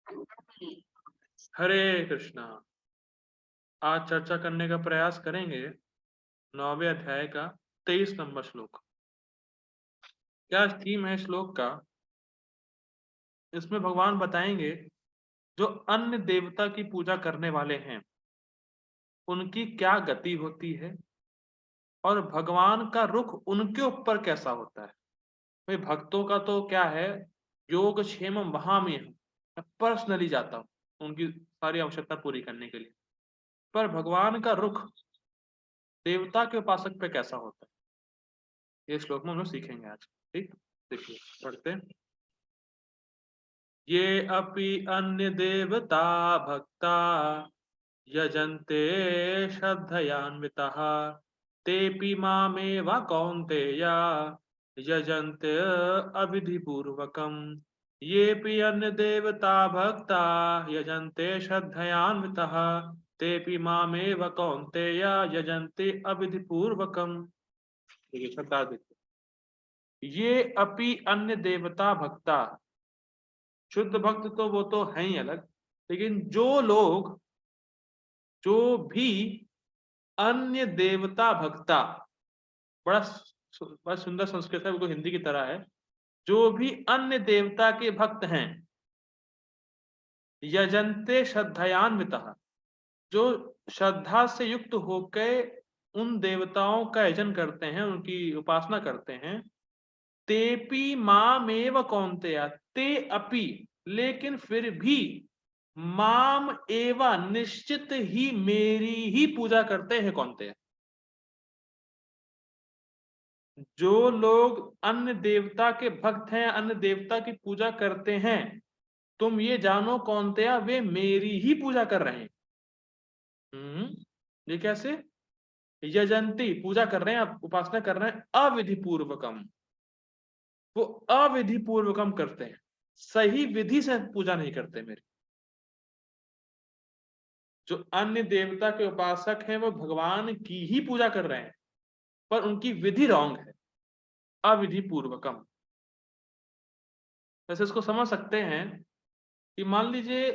हरे कृष्णा। आज चर्चा करने का प्रयास करेंगे 9वें अध्याय का 23 नंबर श्लोक। क्या थीम है श्लोक का? इसमें भगवान बताएंगे जो अन्य देवता की पूजा करने वाले हैं उनकी क्या गति होती है और भगवान का रुख उनके ऊपर कैसा होता है। भाई भक्तों का तो क्या है, योग क्षेम वहां में है, मैं पर्सनली जाता हूँ उनकी सारी आवश्यकता पूरी करने के लिए, पर भगवान का रुख देवता के उपासक पे कैसा होता है ये श्लोक में हम लोग सीखेंगे आज। ठीक, देखिए पढ़ते हैं। ये अपि अन्य देवता भक्ता यजन्ते श्रद्धयान्वितः तेऽपि मामेव कौन्तेय यजन्ते अविधिपूर्वकम्। येऽपि अन्य देवता भक्ता यजन्ते श्रद्धयान्वितः तेऽपि मामेव कौन्तेय यजन्ते अविधिपूर्वकम्। देखिए श्रद्धा देखिए, ये अपि अन्य देवता भक्ता, शुद्ध भक्त तो वो तो हैं ही अलग, लेकिन जो भी अन्य देवता भक्ता, बड़ा सुंदर संस्कृत है, वो हिंदी की तरह है। जो भी अन्य देवता के भक्त हैं, यजन्ते श्रद्धयान्वितः, जो श्रद्धा से युक्त होकर उन देवताओं का यजन करते हैं, उनकी उपासना करते हैं। तेपी मामेव कौन्तेय, ते अपि, लेकिन फिर भी माम एवा, निश्चित ही मेरी ही पूजा करते हैं कौन्तेय। जो लोग अन्य देवता के भक्त हैं, अन्य देवता की पूजा करते हैं, तुम ये जानो कौन्तेय वे मेरी ही पूजा कर रहे हैं। ये कैसे? यजंती, पूजा कर रहे हैं, उपासना कर रहे हैं, अविधि पूर्वकम, वो अविधि पूर्वकम करते हैं, सही विधि से पूजा नहीं करते मेरी। जो अन्य देवता के उपासक हैं वो भगवान की ही पूजा कर रहे हैं, पर उनकी विधि रॉन्ग है, अविधि पूर्वकम। वैसे इसको समझ सकते हैं कि मान लीजिए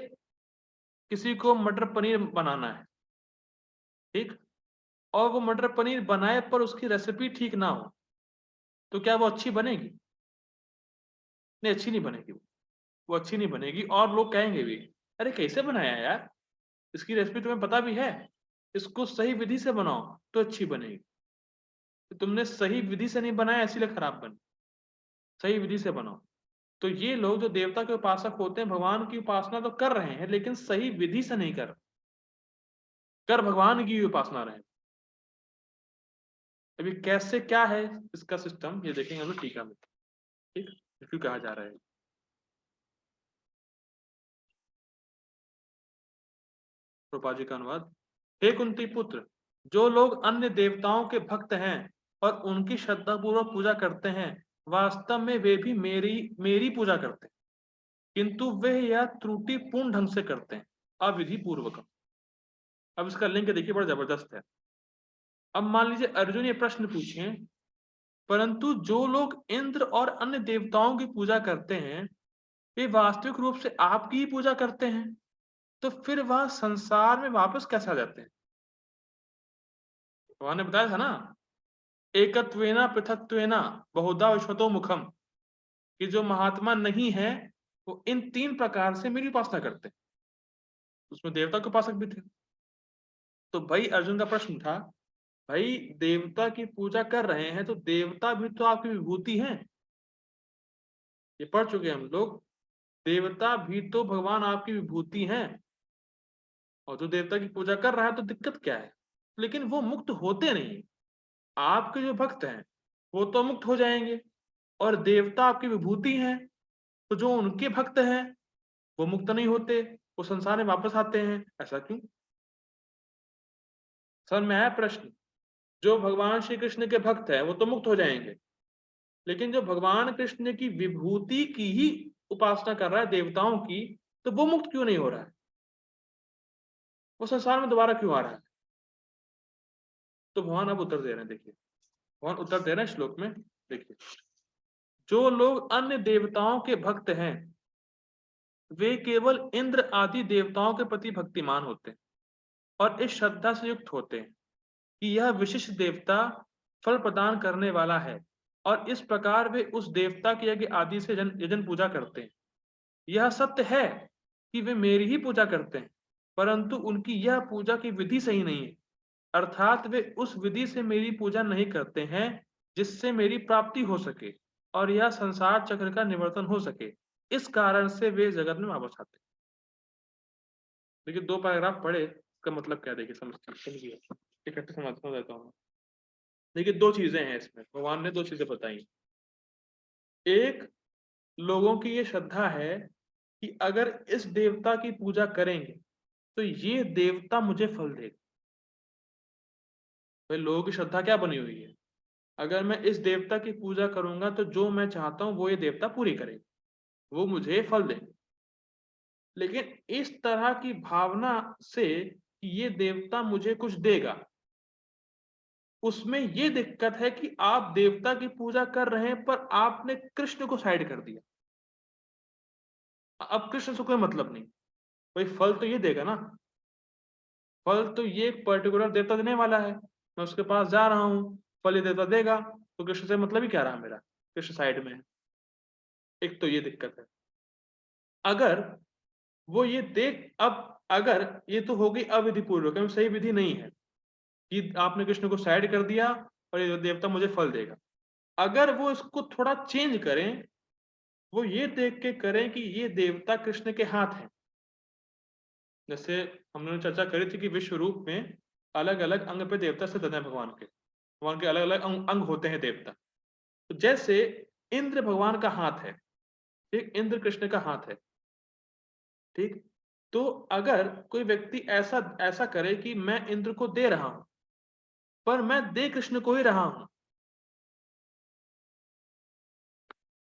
किसी को मटर पनीर बनाना है, ठीक, और वो मटर पनीर बनाए पर उसकी रेसिपी ठीक ना हो, तो क्या वो अच्छी बनेगी? नहीं, अच्छी नहीं बनेगी। वो अच्छी नहीं बनेगी और लोग कहेंगे भी, अरे कैसे बनाया यार, इसकी रेसिपी तुम्हें पता भी है, इसको सही विधि से बनाओ तो अच्छी बनेगी। तो तुमने सही विधि से नहीं बनाया इसीलिए खराब बनी, सही विधि से बनाओ। तो ये लोग जो देवता के उपासक होते हैं, भगवान की उपासना तो कर रहे हैं लेकिन सही विधि से नहीं कर भगवान की उपासना रहे। अभी कैसे क्या है इसका सिस्टम ये देखेंगे हम लोग टीका में। ठीक, क्यों कहा जा रहा है। प्रभुपाद जी का अनुवाद। हे कुंती पुत्र, जो लोग अन्य देवताओं के भक्त हैं और उनकी श्रद्धा पूर्वक पूजा करते हैं, वास्तव में वे भी मेरी मेरी पूजा करते हैं, किंतु वे यह त्रुटिपूर्ण ढंग से करते हैं, अविधि पूर्वक। अब इसका लिंक देखिए, बड़ा जबरदस्त है। अब मान लीजिए अर्जुन ये प्रश्न पूछे, परंतु जो लोग इंद्र और अन्य देवताओं की पूजा करते हैं वे वास्तविक रूप से आपकी ही पूजा करते हैं, तो फिर वह संसार में वापस कैसे आ जाते हैं? भगवान ने बताया था ना, एकत्वेना पृथक्त्वेना बहुधा विश्वतो मुखम, कि जो महात्मा नहीं है वो इन 3 प्रकार से मेरी उपासना करते हैं। उसमें देवता के उपासक भी थे। तो भाई अर्जुन का प्रश्न था, भाई देवता की पूजा कर रहे हैं तो देवता भी तो आपकी विभूति हैं, ये पढ़ चुके हैं हम लोग। देवता भी तो भगवान आपकी विभूति हैं, और जो देवता की पूजा कर रहा है तो दिक्कत क्या है? लेकिन वो मुक्त होते नहीं। आपके जो भक्त हैं वो तो मुक्त हो जाएंगे, और देवता आपकी विभूति हैं, तो जो उनके भक्त हैं वो मुक्त नहीं होते, वो संसार में वापस आते हैं। ऐसा क्यों? समझ में आया प्रश्न? जो भगवान श्री कृष्ण के भक्त है वो तो मुक्त हो जाएंगे, लेकिन जो भगवान कृष्ण की विभूति की ही उपासना कर रहा है, देवताओं की, तो वो मुक्त क्यों नहीं हो रहा है? वो संसार में दोबारा क्यों आ रहा है? तो भगवान अब उत्तर दे रहे हैं, देखिए भगवान उत्तर दे रहे हैं श्लोक में। देखिए, जो लोग अन्य देवताओं के भक्त हैं वे केवल इंद्र आदि देवताओं के प्रति भक्तिमान होते हैं और इस श्रद्धा से युक्त होते हैं कि यह विशिष्ट देवता फल प्रदान करने वाला है, और इस प्रकार वे उस देवता के यज्ञ आदि से यजन पूजा करते हैं। यह सत्य है कि वे मेरी ही पूजा करते हैं, परंतु उनकी यह पूजा की विधि सही नहीं है, अर्थात वे उस विधि से मेरी पूजा नहीं करते हैं जिससे मेरी प्राप्ति हो सके और यह संसार चक्र का निवर्तन हो सके। इस कारण से वे जगत में वापस आते हैं। देखिए 2 पैराग्राफ पढ़े, इसका मतलब क्या है देखिए समझिए, इकट्ठे समझ देता हूँ। देखिए 2 चीजें हैं इसमें, भगवान ने 2 चीजें बताई। एक, लोगों की ये श्रद्धा है कि अगर इस देवता की पूजा करेंगे तो ये देवता मुझे फल देगा। भाई लोगों की श्रद्धा क्या बनी हुई है, अगर मैं इस देवता की पूजा करूंगा तो जो मैं चाहता हूं वो ये देवता पूरी करेगा, वो मुझे फल देगा। लेकिन इस तरह की भावना से कि ये देवता मुझे कुछ देगा, उसमें ये दिक्कत है कि आप देवता की पूजा कर रहे हैं पर आपने कृष्ण को साइड कर दिया। अब कृष्ण से कोई मतलब नहीं, भाई फल तो ये देगा ना, फल तो ये पर्टिकुलर देवता देने वाला है, मैं उसके पास जा रहा हूँ, फल ये देवता देगा, तो कृष्ण से मतलब ही क्या रहा मेरा, कृष्ण साइड में है। एक तो ये दिक्कत है। अगर वो ये देख, अब अगर ये तो हो गई अविधि पूर्वक, सही विधि नहीं है कि आपने कृष्ण को साइड कर दिया और ये देवता मुझे फल देगा। अगर वो इसको थोड़ा चेंज करें, वो ये देख के करें कि ये देवता कृष्ण के हाथ है। जैसे हमने चर्चा करी थी कि विश्व रूप में अलग अलग अंग पे देवता स्थित हैं, भगवान के अलग अलग अंग होते हैं देवता। तो जैसे इंद्र भगवान का हाथ है, ठीक, इंद्र कृष्ण का हाथ है, ठीक। तो अगर कोई व्यक्ति ऐसा ऐसा करे कि मैं इंद्र को दे रहा हूं पर मैं दे कृष्ण को ही रहा हूं,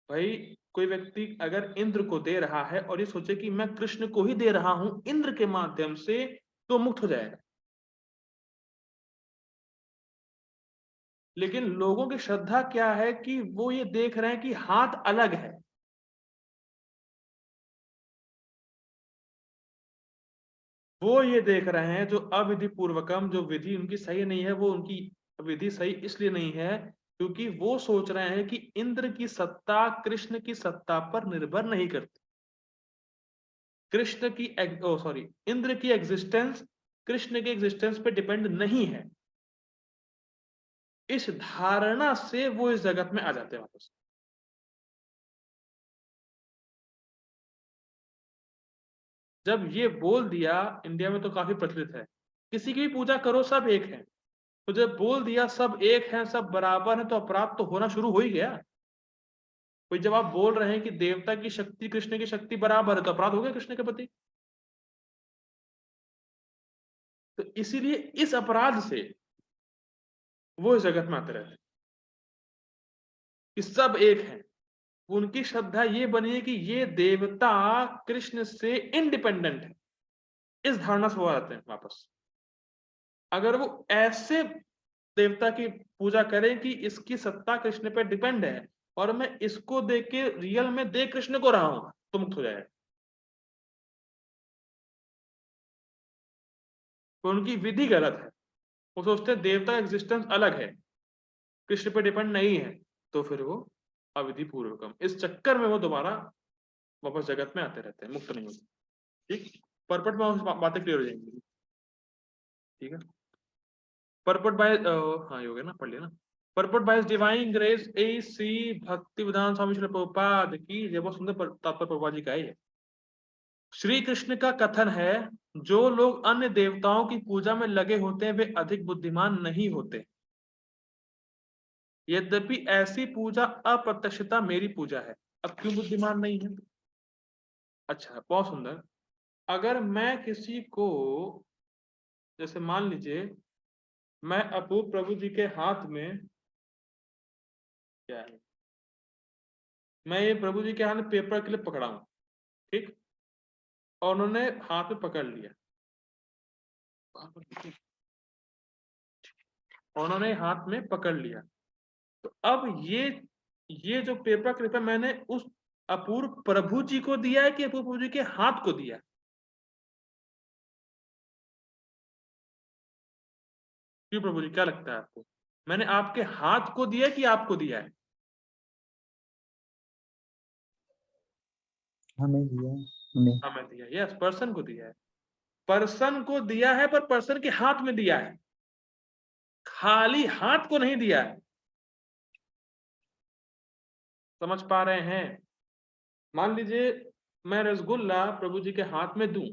भाई कोई व्यक्ति अगर इंद्र को दे रहा है और ये सोचे कि मैं कृष्ण को ही दे रहा हूं इंद्र के माध्यम से, तो मुक्त हो जाएगा। लेकिन लोगों की श्रद्धा क्या है कि वो ये देख रहे हैं कि हाथ अलग है, वो ये देख रहे हैं जो अविधि पूर्वकम, जो विधि उनकी सही नहीं है, वो उनकी विधि सही इसलिए नहीं है क्योंकि वो सोच रहे हैं कि इंद्र की सत्ता कृष्ण की सत्ता पर निर्भर नहीं करती। कृष्ण की सॉरी, इंद्र की एग्जिस्टेंस कृष्ण के एग्जिस्टेंस पे डिपेंड नहीं है। इस धारणा से वो इस जगत में आ जाते हैं वापस। जब ये बोल दिया, इंडिया में तो काफी प्रचलित है, किसी की भी पूजा करो सब एक है, तो जब बोल दिया सब एक है सब बराबर है तो अपराध तो होना शुरू हो ही गया। कोई जब आप बोल रहे हैं कि देवता की शक्ति कृष्ण की शक्ति बराबर है तो अपराध हो गया कृष्ण के प्रति। तो इसीलिए इस अपराध से वो इस जगत में आते रहते हैं कि सब एक है। उनकी श्रद्धा ये बनी है कि ये देवता कृष्ण से इंडिपेंडेंट है, इस धारणा से वो आते हैं वापस। अगर वो ऐसे देवता की पूजा करें कि इसकी सत्ता कृष्ण पे डिपेंड है और मैं इसको दे के रियल में दे कृष्ण को रहा हूं, तो मुक्त हो जाएगा। तो उनकी विधि गलत है, वो सोचते हैं देवता का एग्जिस्टेंस अलग है, कृष्ण पे डिपेंड नहीं है, तो फिर वो अविधि पूर्वकम, इस चक्कर में वो दोबारा वापस जगत में आते रहते हैं, मुक्त नहीं होते। ठीक, परपट में बातें क्लियर हो जाएंगी। ठीक है, परपट बाय हाँ ये हो गया ना, पढ़ लिया ना। परपट बाय डिवाइन ग्रेस ए सी भक्ति विधान स्वामी श्री प्रभुपाद की जय, बहुत सुंदर तात्पर्य प्रभुपाद जी का है। श्री कृष्ण का कथन है, जो लोग अन्य देवताओं की पूजा में लगे होते हैं वे अधिक बुद्धिमान नहीं होते, यद्यपि ऐसी पूजा अप्रत्यक्षता मेरी पूजा है। अब क्यों बुद्धिमान नहीं है? अच्छा, बहुत सुंदर। अगर मैं किसी को, जैसे मान लीजिए मैं अपू प्रभु जी के हाथ में, क्या है, मैं ये प्रभु जी के हाथ में पेपर क्लिप पकड़ा हूं, ठीक, और उन्होंने हाथ में पकड़ लिया, उन्होंने हाथ में पकड़ लिया, तो अब ये जो पेपर क्लिप है मैंने उस अपूर्व प्रभु जी को दिया है कि अपूर्व प्रभु जी के हाथ को दिया है? क्यों प्रभु जी, क्या लगता है आपको? मैंने आपके हाथ को दिया है कि आपको दिया है? हमें दिया, हमें। हमें दिया, यस, पर्सन को दिया है। पर्सन को दिया है, पर पर्सन के हाथ में दिया है, खाली हाथ को नहीं दिया है। समझ पा रहे हैं? मान लीजिए मैं रसगुल्ला प्रभु जी के हाथ में दूं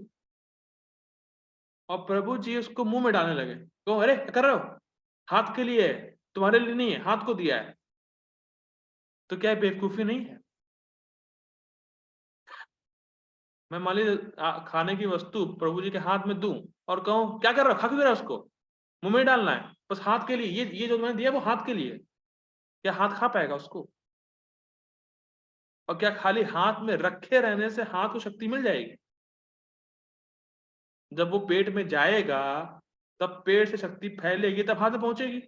और प्रभु जी उसको मुंह में डालने लगे, तो अरे क्या कर रहे हो, हाथ के लिए है, तुम्हारे लिए नहीं है, हाथ को दिया है। तो क्या ये बेवकूफी नहीं है? मैं मान लीजिए खाने की वस्तु प्रभु जी के हाथ में दूं और कहूं क्या कर रहा हो, खा क्यों रहा है उसको, मुंह में डालना है, बस हाथ के लिए, ये जो मैंने दिया वो हाथ के लिए। क्या हाथ खा पाएगा उसको? और क्या खाली हाथ में रखे रहने से हाथ को शक्ति मिल जाएगी? जब वो पेट में जाएगा तब पेट से शक्ति फैलेगी, तब हाथ में पहुंचेगी।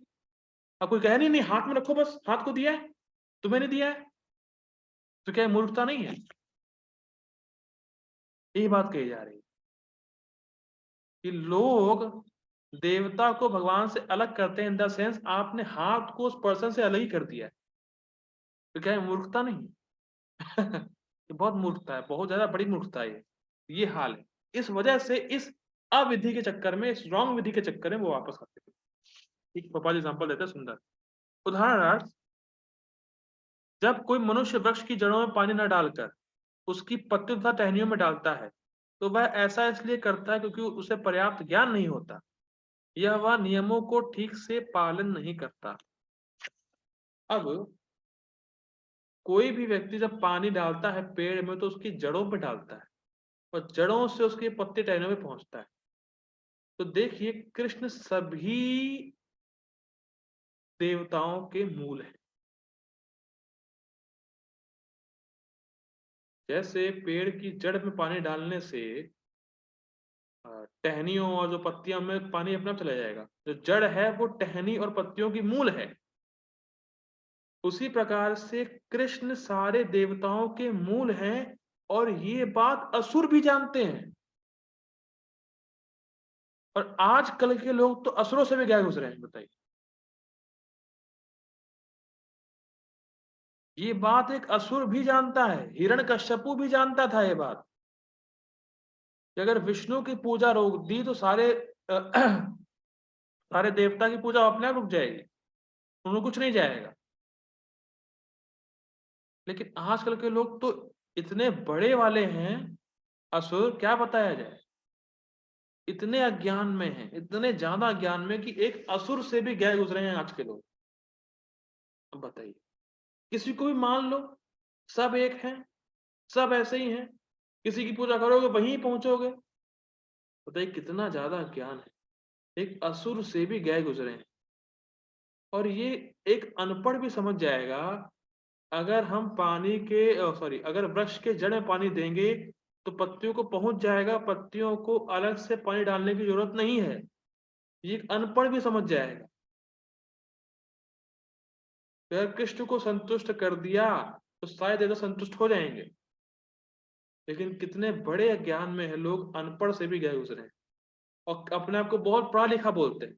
अब कोई कहे नहीं नहीं हाथ में रखो, बस हाथ को दिया है, तुम्हें नहीं दिया है, तो क्या ये मूर्खता नहीं है? यही बात कही जा रही है कि लोग देवता को भगवान से अलग करते हैं, इन द सेंस आपने हाथ को उस पर्सन से अलग ही कर दिया है। तो क्या ये मूर्खता नहीं है? ये बहुत मूर्खता है, बहुत ज्यादा बड़ी मूर्खता है ये हाल है। इस वजह से इस अविधि के चक्कर में, इस रॉन्ग विधि के चक्कर में वो वापस आते हैं। ठीक, गोपाल एग्जाम्पल देते हैं सुंदर। उदाहरणार्थ, जब कोई मनुष्य वृक्ष की जड़ों में पानी न डालकर उसकी पत्तियों तथा टहनियों में डालता है, तो वह ऐसा इसलिए करता है क्योंकि उसे पर्याप्त ज्ञान नहीं होता, यह वह नियमों को ठीक से पालन नहीं करता। अब कोई भी व्यक्ति जब पानी डालता है पेड़ में तो उसकी जड़ों पे डालता है और जड़ों से उसके पत्ते टहनियों में पहुंचता है। तो देखिए, कृष्ण सभी देवताओं के मूल हैं। जैसे पेड़ की जड़ में पानी डालने से टहनियों और जो पत्तियों में पानी अपने आप चला जाएगा, जो जड़ है वो टहनी और पत्तियों की मूल है। उसी प्रकार से कृष्ण सारे देवताओं के मूल हैं और ये बात असुर भी जानते हैं। और आजकल के लोग तो असुरों से भी गए गुजरे हैं, बताइए। ये बात एक असुर भी जानता है, हिरण्यकश्यपु भी जानता था ये बात कि अगर विष्णु की पूजा रोक दी तो सारे सारे देवता की पूजा अपने आप रुक जाएगी, उन्हें कुछ नहीं जाएगा। लेकिन आजकल के लोग तो इतने बड़े वाले हैं, असुर क्या बताया जाए, इतने अज्ञान में हैं, इतने ज्यादा ज्ञान में कि एक असुर से भी गए गुजरे हैं आज के लोग। अब बताइए, किसी को भी मान लो, सब एक हैं, सब ऐसे ही हैं, किसी की पूजा करोगे वहीं पहुंचोगे। बताइए कितना ज्यादा ज्ञान है, एक असुर से भी गए गुजरे हैं। और ये एक अनपढ़ भी समझ जाएगा, अगर हम पानी के सॉरी अगर वृक्ष के जड़ में पानी देंगे तो पत्तियों को पहुंच जाएगा, पत्तियों को अलग से पानी डालने की जरूरत नहीं है, ये एक अनपढ़ भी समझ जाएगा। अगर कृष्ण को संतुष्ट कर दिया तो शायद ये तो संतुष्ट हो जाएंगे। लेकिन कितने बड़े अज्ञान में है लोग, अनपढ़ से भी गए गुजरे हैं और अपने आप को बहुत पढ़ा लिखा बोलते हैं,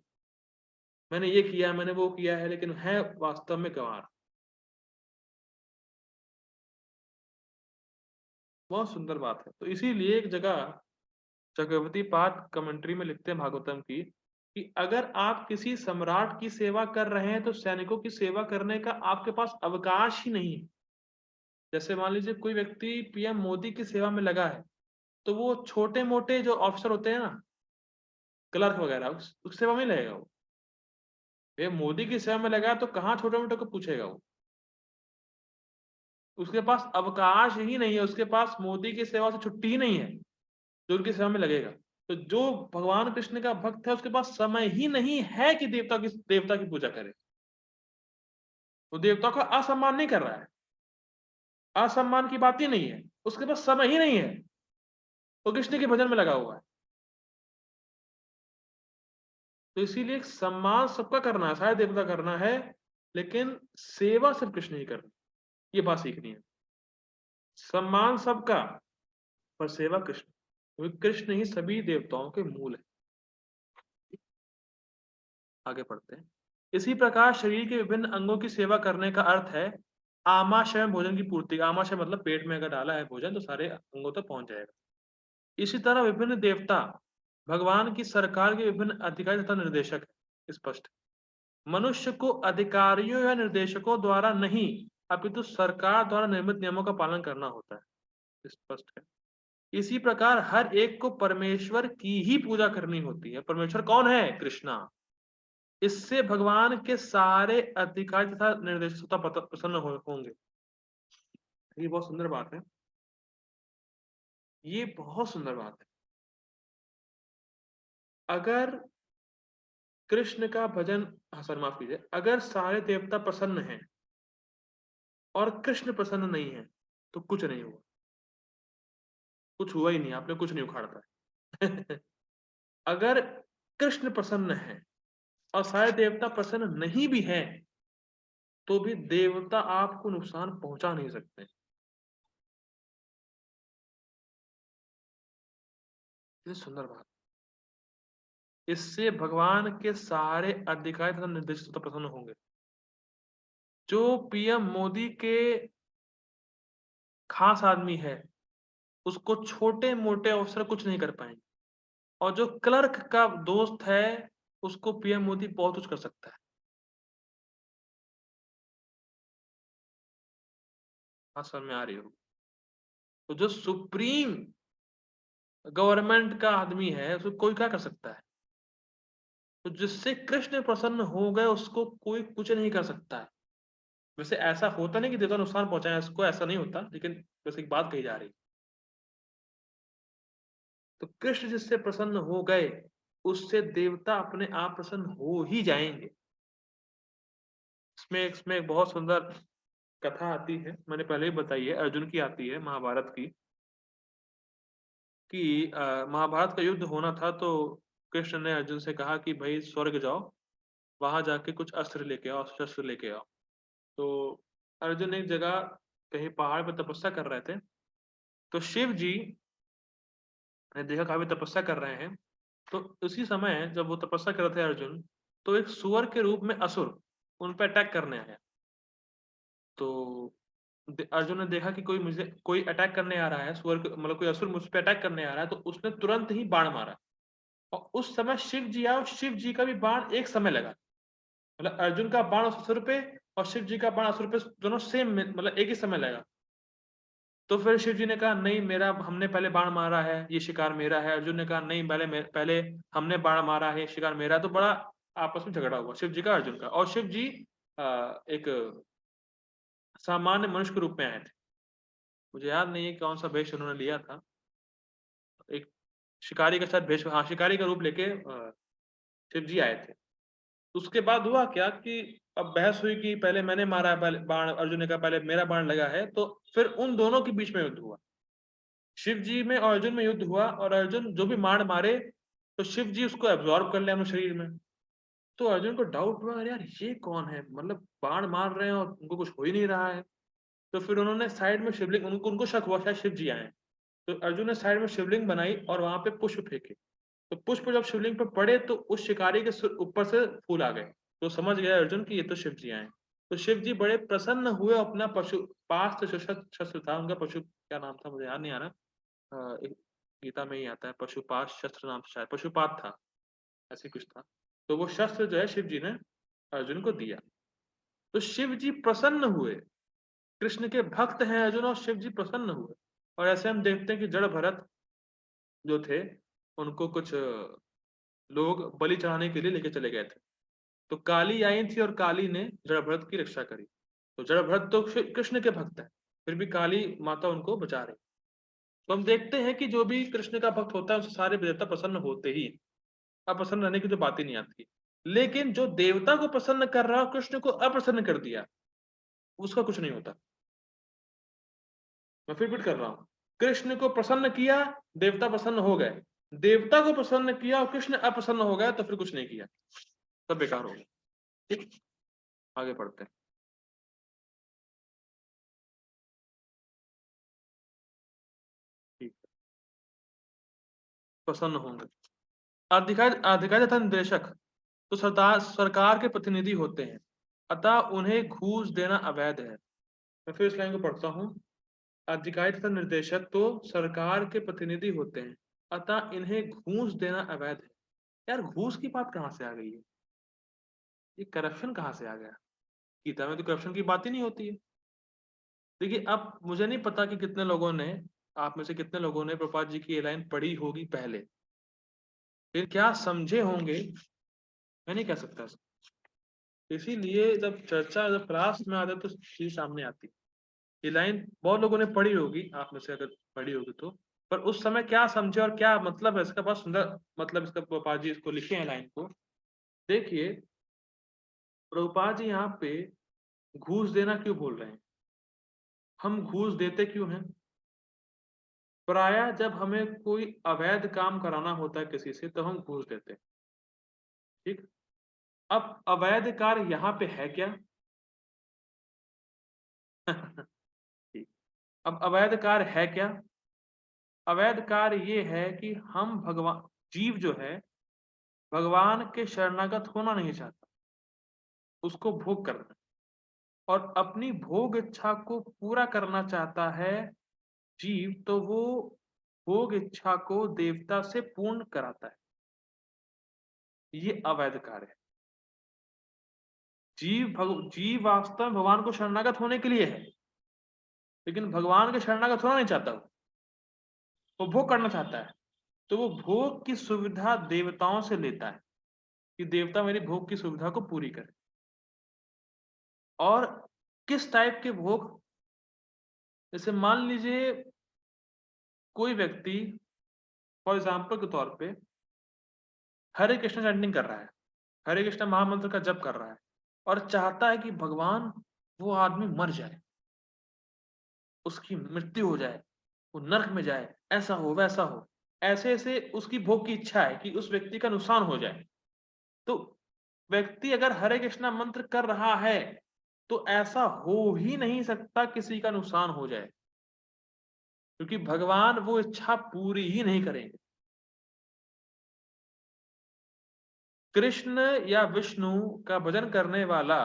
मैंने ये किया मैंने वो किया है, लेकिन है वास्तव में गंवार। बहुत सुंदर बात है। तो इसीलिए एक जगह चक्रवर्ती पाठ कमेंट्री में लिखते हैं भागवतम की, कि अगर आप किसी सम्राट की सेवा कर रहे हैं तो सैनिकों की सेवा करने का आपके पास अवकाश ही नहीं है। जैसे मान लीजिए कोई व्यक्ति पीएम मोदी की सेवा में लगा है, तो वो छोटे मोटे जो ऑफिसर होते हैं ना, क्लर्क वगैरह, उस सेवा में ही लगेगा वो। ये मोदी की सेवा में लगा है तो कहाँ छोटे मोटे को पूछेगा वो, उसके पास अवकाश ही नहीं है, उसके पास मोदी की सेवा से छुट्टी ही नहीं है जो उनकी सेवा में लगेगा। तो जो भगवान कृष्ण का भक्त है उसके पास समय ही नहीं है कि देवता की पूजा करे। वो देवता का असम्मान नहीं कर रहा है, असम्मान की बात ही नहीं है, उसके पास समय ही नहीं है, वो कृष्ण के भजन में लगा हुआ है। तो इसीलिए सम्मान सबका करना है, सारे देवता करना है, लेकिन सेवा सिर्फ कृष्ण ही करनी, ये बात सीखनी है। सम्मान सबका, पर सेवा कृष्ण, क्योंकि कृष्ण ही सभी देवताओं के मूल है। आगे पढ़ते हैं। इसी प्रकार शरीर के विभिन्न अंगों की सेवा करने का अर्थ है आमाशय में भोजन की पूर्ति। आमाशय मतलब पेट में अगर डाला है भोजन तो सारे अंगों तक पहुंच जाएगा। इसी तरह विभिन्न देवता भगवान की सरकार के विभिन्न अधिकारी तथा निर्देशक है। स्पष्ट। मनुष्य को अधिकारियों या निर्देशकों द्वारा नहीं अपितु सरकार द्वारा निर्मित नियमों का पालन करना होता है। स्पष्ट है। इसी प्रकार हर एक को परमेश्वर की ही पूजा करनी होती है। परमेश्वर कौन है? कृष्णा। इससे भगवान के सारे अधिकारी तथा निर्देशक प्रसन्न होंगे। ये बहुत सुंदर बात है। ये बहुत सुंदर बात है। अगर कृष्ण का भजन, सर माफ कीजिए, अगर सारे देवता प्रसन्न हैं और कृष्ण प्रसन्न नहीं है तो कुछ नहीं हुआ। कुछ हुआ ही नहीं, आपने कुछ नहीं उखाड़ पाए। अगर कृष्ण प्रसन्न है और सारे देवता प्रसन्न नहीं भी हैं तो भी देवता आपको नुकसान पहुंचा नहीं सकते। ये सुंदर बात। इससे भगवान के सारे अधिकारी तथा निर्देशक प्रसन्न होंगे। जो पीएम मोदी के खास आदमी है उसको छोटे मोटे अफसर कुछ नहीं कर पाएंगे, और जो क्लर्क का दोस्त है उसको पीएम मोदी बहुत कुछ कर सकता है। हाँ, समझ में आ रही हो? तो जो सुप्रीम गवर्नमेंट का आदमी है उसको कोई क्या कर सकता है? तो जिससे कृष्ण प्रसन्न हो गए उसको कोई कुछ नहीं कर सकता है। वैसे ऐसा होता नहीं कि देवता नुकसान पहुंचाए उसको, ऐसा नहीं होता, लेकिन बस एक बात कही जा रही। तो कृष्ण जिससे प्रसन्न हो गए उससे देवता अपने आप प्रसन्न हो ही जाएंगे। इसमें एक बहुत सुंदर कथा आती है, मैंने पहले ही बताई है, अर्जुन की आती है महाभारत की। कि महाभारत का युद्ध होना था तो कृष्ण ने अर्जुन से कहा कि भाई स्वर्ग जाओ, वहां जाके कुछ अस्त्र लेके आओ, शस्त्र लेके आओ। तो अर्जुन एक जगह कहीं पहाड़ पर तपस्या कर रहे थे। तो शिव जी ने देखा काफी तपस्या कर रहे हैं। तो उसी समय जब वो तपस्या कर रहे थे अर्जुन, तो एक सुअर के रूप में असुर उन पर अटैक करने आया। तो अर्जुन ने देखा कि कोई अटैक करने आ रहा है, सुअर मतलब कोई असुर मुझ पे अटैक करने आ रहा है, तो उसने तुरंत ही बाण मारा। और उस समय शिव जी आए और शिव जी का भी बाण एक समय लगा। मतलब अर्जुन का बाण उस असुर पे और शिव जी का बाण असुर पे दोनों सेम मतलब एक ही समय लगा। तो फिर शिव जी ने कहा नहीं, मेरा हमने पहले बाण मारा है, ये शिकार मेरा है। अर्जुन ने कहा नहीं, पहले हमने बाण मारा है, शिकार मेरा है। तो बड़ा आपस में झगड़ा हुआ शिव जी का अर्जुन का। और शिव जी एक सामान्य मनुष्य के रूप में आए थे। मुझे याद नहीं है कौन सा वेश उन्होंने लिया था। एक शिकारी के साथ वेश, हाँ, शिकारी का रूप लेके शिव जी आए थे। उसके बाद हुआ क्या कि अब बहस हुई कि पहले मैंने मारा है पहले बाण, अर्जुन ने कहा पहले मेरा बाण लगा है। तो फिर उन दोनों के बीच में युद्ध हुआ। शिव जी में और अर्जुन में युद्ध हुआ, और अर्जुन जो भी बाण मारे तो शिव जी उसको एब्जॉर्ब कर लिया अपने शरीर में। तो अर्जुन को डाउट हुआ, अरे यार ये कौन है, मतलब बाण मार रहे हैं और उनको कुछ हो ही नहीं रहा है। तो फिर उन्होंने साइड में शिवलिंग, उनको उनको शक हुआ शायद शिव जी आए। तो अर्जुन ने साइड में शिवलिंग बनाई और वहां पे पुष्प फेंके। तो पुष्प जब शिवलिंग पर पड़े तो उस शिकारी के ऊपर से फूल आ गए। तो समझ गया अर्जुन कि ये तो शिव जी आए। तो शिव जी बड़े प्रसन्न हुए, अपना पशु पास जो शस्त्र था उनका, पशु क्या नाम था मुझे याद नहीं आ रहा। एक गीता में ही आता है, पशुपात शस्त्र नाम से, शायद पशुपात था, ऐसे कुछ था। तो वो शस्त्र जो है शिव जी ने अर्जुन को दिया। तो शिव जी प्रसन्न हुए। कृष्ण के भक्त हैं अर्जुन और शिव जी प्रसन्न हुए। और ऐसे हम देखते हैं कि जड़ भरत जो थे उनको कुछ लोग बलि चढ़ाने के लिए लेके चले गए थे। तो काली आई थी और काली ने जड़ भरत की रक्षा करी। तो जड़ भरत तो कृष्ण के भक्त है, फिर भी काली माता उनको बचा रही। तो हम देखते हैं कि जो भी कृष्ण का भक्त होता है उससे सारे देवता प्रसन्न होते ही। अप्रसन्न रहने की तो बात ही नहीं आती। लेकिन जो देवता को प्रसन्न कर रहा है कृष्ण को अप्रसन्न कर दिया, उसका कुछ नहीं होता। मैं फिर कर रहा हूं, कृष्ण को प्रसन्न किया, देवता प्रसन्न हो गए। देवता को प्रसन्न किया और कृष्ण अप्रसन्न हो गया तो फिर कुछ नहीं किया, सब बेकार हो गया। ठीक, आगे पढ़ते हैं। प्रसन्न होंगे। अधिकारी तथा निदेशक तो सरकार के प्रतिनिधि होते हैं, अतः उन्हें घूस देना अवैध है। मैं फिर इस लाइन को पढ़ता हूँ। अधिकारी तथा निर्देशक तो सरकार के प्रतिनिधि होते हैं, अतः इन्हें घूस देना अवैध है। यार घूस की बात कहाँ से आ गई है? ये करप्शन कहाँ से आ गया? गीता में तो करप्शन की बात ही नहीं होती है। देखिए, अब मुझे नहीं पता कि कितने लोगों ने, आप में से कितने लोगों ने प्रभुपाद जी की ये लाइन पढ़ी होगी पहले, फिर क्या समझे होंगे मैं नहीं कह सकता। इसीलिए जब क्लास में आता है तो चीज सामने आती है। ये लाइन बहुत लोगों ने पढ़ी होगी, आप में से अगर पढ़ी होगी तो, पर उस समय क्या समझे और क्या मतलब है इसका, बहुत सुंदर मतलब इसका प्रभुपाद जी इसको लिखे हैं लाइन को। देखिए, प्रभुपाद जी यहाँ पे घूस देना क्यों बोल रहे हैं? हम घूस देते क्यों हैं? प्रायः जब हमें कोई अवैध काम कराना होता है किसी से तो हम घूस देते हैं। ठीक। अब अवैध कार्य यहाँ पे है क्या? ठीक। अब अवैध कार्य है क्या? अवैध कार्य ये है कि हम भगवान, जीव जो है भगवान के शरणागत होना नहीं चाहता, उसको भोग करना और अपनी भोग इच्छा को पूरा करना चाहता है जीव, तो वो भोग इच्छा को देवता से पूर्ण कराता है। ये अवैध कार्य है। जीव वास्तव में भगवान को शरणागत होने के लिए है, लेकिन भगवान के शरणागत होना नहीं चाहता, वो भोग करना चाहता है। तो वो भोग की सुविधा देवताओं से लेता है कि देवता मेरी भोग की सुविधा को पूरी करे। और किस टाइप के भोग? जैसे मान लीजिए कोई व्यक्ति फॉर एग्जाम्पल के तौर पे हरे कृष्ण चैंटिंग कर रहा है, हरे कृष्ण महामंत्र का जप कर रहा है और चाहता है कि भगवान वो आदमी मर जाए, उसकी मृत्यु हो जाए, वो नरक में जाए, ऐसा हो वैसा हो, ऐसे ऐसे उसकी भोग की इच्छा है कि उस व्यक्ति का नुकसान हो जाए। तो व्यक्ति अगर हरे कृष्णा मंत्र कर रहा है तो ऐसा हो ही नहीं सकता किसी का नुकसान हो जाए, क्योंकि भगवान वो इच्छा पूरी ही नहीं करेंगे। कृष्ण या विष्णु का भजन करने वाला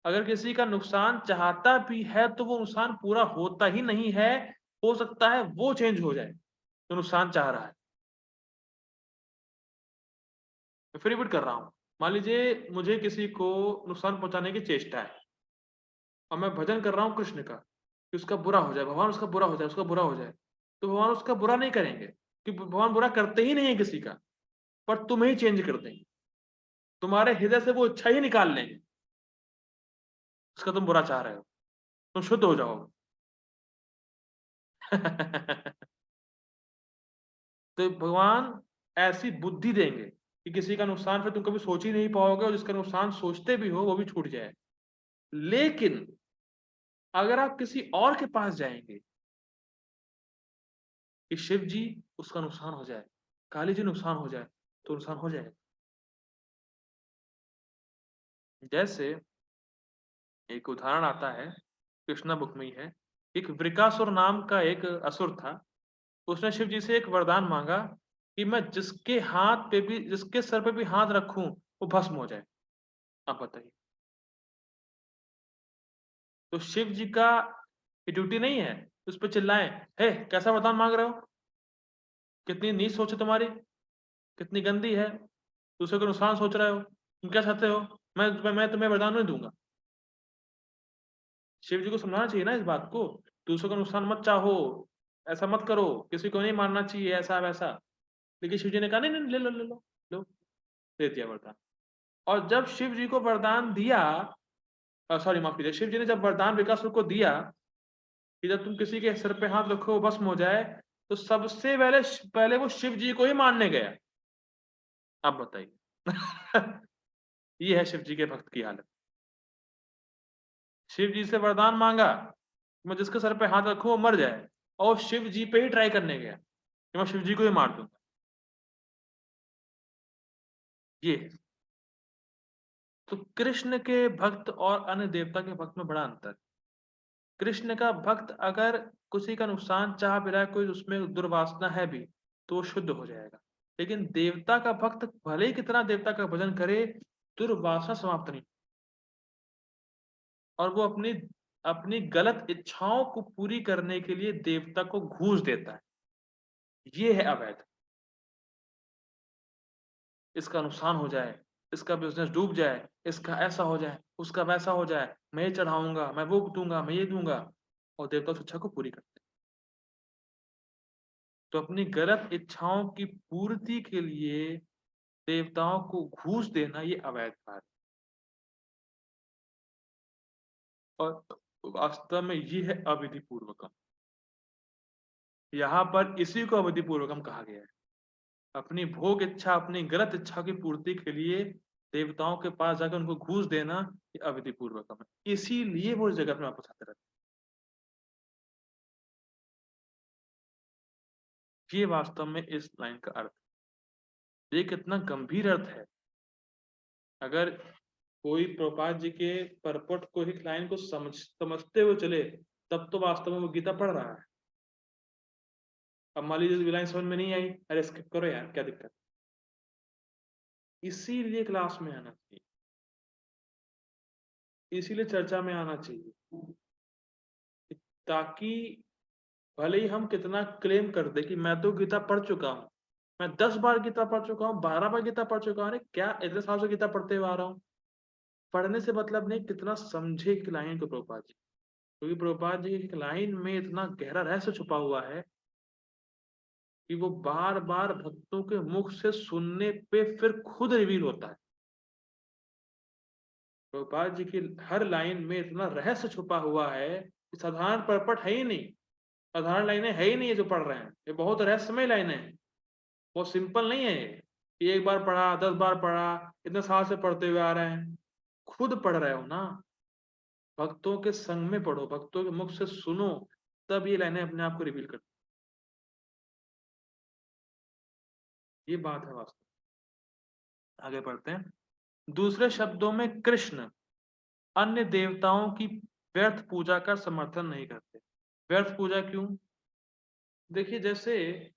अगर किसी का नुकसान चाहता भी है तो वो नुकसान पूरा होता ही नहीं है। हो सकता है वो चेंज हो जाए तो नुकसान चाह रहा है। मैं फिर रिपीट कर रहा हूं। मान लीजिए मुझे किसी को नुकसान पहुंचाने की चेष्टा है और मैं भजन कर रहा हूं कृष्ण का कि उसका बुरा हो जाए, भगवान उसका बुरा हो जाए, उसका बुरा हो जाए। तो भगवान उसका बुरा नहीं करेंगे कि भगवान बुरा करते ही नहीं है किसी का, पर तुम्हें ही चेंज कर देंगे, तुम्हारे हृदय से वो इच्छा ही निकाल लेंगे उसका तुम बुरा चाह रहे हो, तुम शुद्ध हो जाओगे। तो भगवान ऐसी बुद्धि देंगे कि किसी का नुकसान फिर तुम कभी सोच ही नहीं पाओगे और जिसका नुकसान सोचते भी हो वो भी छूट जाए। लेकिन अगर आप किसी और के पास जाएंगे कि शिव जी उसका नुकसान हो जाए, काली जी नुकसान हो जाए, तो नुकसान हो जाएगा। जैसे एक उदाहरण आता है, कृष्णा बुक में ही है। एक वृकासुर नाम का एक असुर था। उसने शिव जी से एक वरदान मांगा कि मैं जिसके सर पे भी हाथ रखूं वो भस्म हो जाए। आप बताइए, तो शिव जी का ये ड्यूटी नहीं है उस पर चिल्लाएं, हे कैसा वरदान मांग रहे हो, कितनी नीच सोच है तुम्हारी, कितनी गंदी है, दूसरे को नुकसान सोच रहे हो, तुम क्या चाहते हो, मैं तुम्हें वरदान नहीं दूंगा। शिव जी को समझाना चाहिए ना इस बात को, दूसरों का नुकसान मत चाहो, ऐसा मत करो, किसी को नहीं मारना चाहिए, ऐसा वैसा। लेकिन शिव जी ने कहा नहीं नहीं, ले लो ले लो, लो, दे दिया वरदान। और जब शिव जी को वरदान दिया, सॉरी माफ कीजिए, शिव जी ने जब वरदान विकासुर को दिया कि जब तुम किसी के सिर पे हाथ रखो वो भस्म हो जाए, तो सबसे पहले पहले वो शिव जी को ही मानने गया। अब बताइए। ये है शिव जी के भक्त की हालत। शिव जी से वरदान मांगा मैं जिसके सर पे हाथ रखूं वो मर जाए, और शिव जी पे ही ट्राई करने गया कि मैं शिव जी को ही मार दूंगा। ये है। तो कृष्ण के भक्त और अन्य देवता के भक्त में बड़ा अंतर है। कृष्ण का भक्त अगर किसी का नुकसान चाह भी रहा है, कोई उसमें दुर्वासना है भी, तो वो शुद्ध हो जाएगा। लेकिन देवता का भक्त भले ही कितना देवता का भजन करे, दुर्वासना समाप्त नहीं, और वो अपनी अपनी गलत इच्छाओं को पूरी करने के लिए देवता को घूस देता है। ये है अवैध। इसका नुकसान हो जाए, इसका बिजनेस डूब जाए, इसका ऐसा हो जाए, उसका वैसा हो जाए, मैं ये चढ़ाऊंगा, मैं वो दूंगा, मैं ये दूंगा, और देवता उस इच्छा को पूरी करते हैं। तो अपनी गलत इच्छाओं की पूर्ति के लिए देवताओं को घूस देना ये अवैध कार्य, और वास्तव में ये है अविधि पूर्वकम। यहाँ पर इसी को अविधि पूर्वकम कहा गया है। अपनी भोग इच्छा, अपनी गलत इच्छा की पूर्ति के लिए देवताओं के पास जाकर उनको घूस देना ये अविधि पूर्वकम है। इसीलिए वो इस जगत में वापस आते रहते हैं। ये वास्तव में इस लाइन का अर्थ है। ये कितना गंभीर अर्थ है। अगर कोई प्रभुपाद जी के परपट को, एक लाइन को समझते हुए चले, तब तो वास्तव में वो गीता पढ़ रहा है। अब मान लीजिए लाइन समझ में नहीं आई, अरे स्किप करो यार, क्या दिक्कत। इसीलिए क्लास में आना चाहिए, इसीलिए चर्चा में आना चाहिए, ताकि भले ही हम कितना क्लेम कर दे कि मैं तो गीता पढ़ चुका हूँ, मैं 10 बार गीता पढ़ चुका हूँ, 12 बार गीता पढ़ चुका हूँ, अरे क्या इतने साल से गीता पढ़ते हुए आ रहा हूँ। पढ़ने से मतलब नहीं, कितना समझे कि लाइन को प्रभुपाद जी, क्योंकि प्रभुपाद जी की लाइन में इतना गहरा रहस्य छुपा हुआ है कि वो बार बार भक्तों के मुख से सुनने पे फिर खुद रिवील होता है। प्रभुपाद जी की हर लाइन में इतना रहस्य छुपा हुआ है कि साधारण परपट है ही नहीं, साधारण लाइनें है ही नहीं ये जो पढ़ रहे हैं, ये बहुत रहस्यमय लाइनें हैं। वो सिंपल नहीं है कि एक बार पढ़ा, 10 बार पढ़ा, इतने साल से पढ़ते हुए आ रहे हैं। खुद पढ़ रहे हो ना, भक्तों के संग में पढ़ो, भक्तों के मुख से सुनो, तब ये लाइनें अपने आप को रिवील करती। ये बात है वास्तव। आगे बढ़ते हैं। दूसरे शब्दों में कृष्ण अन्य देवताओं की व्यर्थ पूजा का समर्थन नहीं करते। व्यर्थ पूजा क्यों? देखिए, जैसे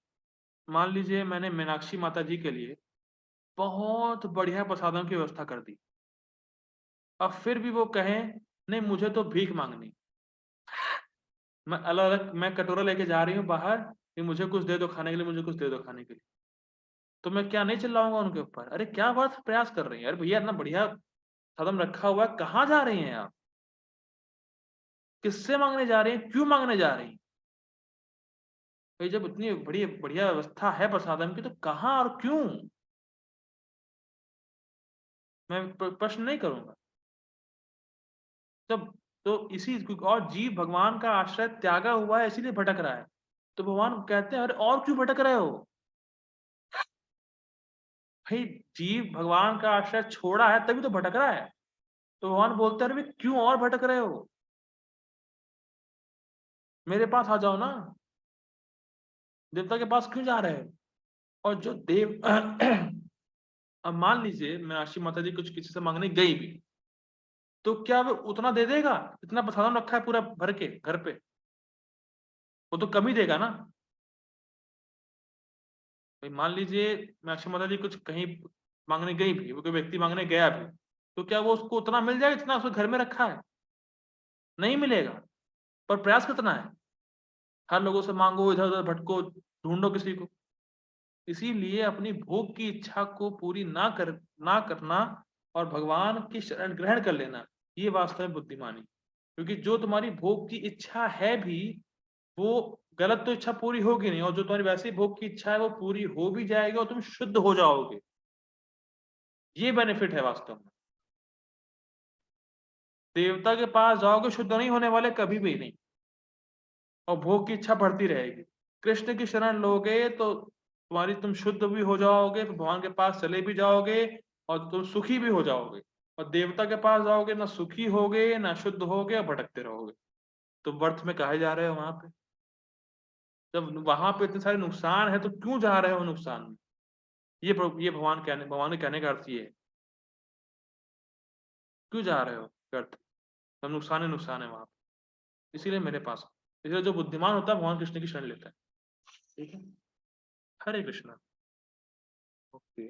मान लीजिए मैंने मीनाक्षी माता जी के लिए बहुत बढ़िया प्रसादों की व्यवस्था कर दी, अब फिर भी वो कहें नहीं मुझे तो भीख मांगनी, मैं अलग अलग मैं कटोरा लेके जा रही हूँ बाहर कि मुझे कुछ दे दो खाने के लिए, मुझे कुछ दे दो खाने के लिए, तो मैं क्या नहीं चिल्लाऊंगा उनके ऊपर, अरे क्या बात प्रयास कर रही है, अरे भैया इतना बढ़िया कदम रखा हुआ है, कहाँ जा रही हैं आप, किससे मांगने जा रही हैं, क्यों मांगने जा रही हैं? भाई जब इतनी बड़ी बढ़िया व्यवस्था है प्रसादम की, तो कहाँ और क्यों? मैं प्रश्न नहीं करूंगा। तब तो इसी, और जीव भगवान का आश्रय त्यागा हुआ है इसीलिए भटक रहा है, तो भगवान कहते हैं अरे और क्यों भटक रहे हो? भाई जीव भगवान का आश्रय छोड़ा है तभी तो भटक रहा है, तो भगवान बोलते हैं अरे भाई क्यों और भटक रहे हो, मेरे पास आ जाओ ना, देवता के पास क्यों जा रहे हो? और जो देव अब मान लीजिए मीनाक्षी माता जी कुछ किसी से मांगने गई भी, तो क्या वो उतना दे देगा? इतना प्रसादम रखा है पूरा भर के घर पे, वो तो कम ही देगा ना। भाई मान लीजिए मीनाक्षी माता जी कुछ कहीं मांगने गई भी, वो कोई व्यक्ति मांगने गया भी, तो क्या वो उसको उतना मिल जाएगा जितना उसके घर में रखा है? नहीं मिलेगा। पर प्रयास कितना है, हर लोगों से मांगो, इधर उधर भटको, ढूंढो किसी को। इसीलिए अपनी भोग की इच्छा को पूरी ना करना और भगवान की शरण ग्रहण कर लेना, ये वास्तव में बुद्धिमानी। क्योंकि जो तुम्हारी भोग की इच्छा है भी, वो गलत तो इच्छा पूरी होगी नहीं, और जो तुम्हारी वैसी भोग की इच्छा है वो पूरी हो भी जाएगी और तुम शुद्ध हो जाओगे। ये बेनिफिट है वास्तव में। देवता के पास जाओगे शुद्ध नहीं होने वाले कभी भी नहीं, और भोग की इच्छा बढ़ती रहेगी। कृष्ण की शरण लोगे तो तुम्हारी, तुम शुद्ध भी हो जाओगे, भगवान के पास चले भी जाओगे, और तुम सुखी भी हो जाओगे। और देवता के पास जाओगे ना सुखी होगे ना शुद्ध होगे और भटकते रहोगे। तो व्यर्थ में काहे जा रहे हो वहां पे? जब वहां पे इतने सारे नुकसान है तो क्यों जा रहे हो नुकसान में? ये भगवान के कहने का अर्थ ये है, क्यों जा रहे हो व्यर्थ? सब नुकसान है वहां पे, इसीलिए मेरे पास, इसलिए जो बुद्धिमान होता है भगवान कृष्ण की शरण लेता है। ठीक है। हरे कृष्णा। ओके।